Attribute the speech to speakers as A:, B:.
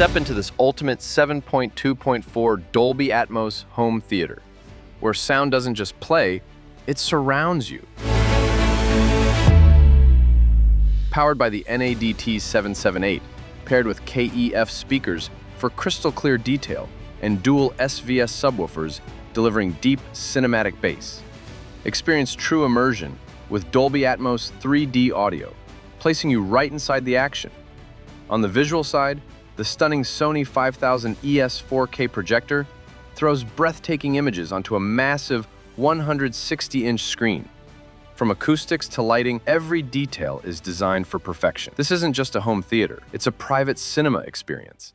A: Step into this ultimate 7.2.4 Dolby Atmos home theater, where sound doesn't just play, it surrounds you. Powered by the NADT 778, paired with KEF speakers for crystal clear detail and dual SVS subwoofers delivering deep cinematic bass. Experience true immersion with Dolby Atmos 3D audio, placing you right inside the action. On the visual side, the stunning SONY 5000 ES 4K projector throws breathtaking images onto a massive 160-inch screen. From acoustics to lighting, every detail is designed for perfection. This isn't just a home theater, it's a private cinema experience.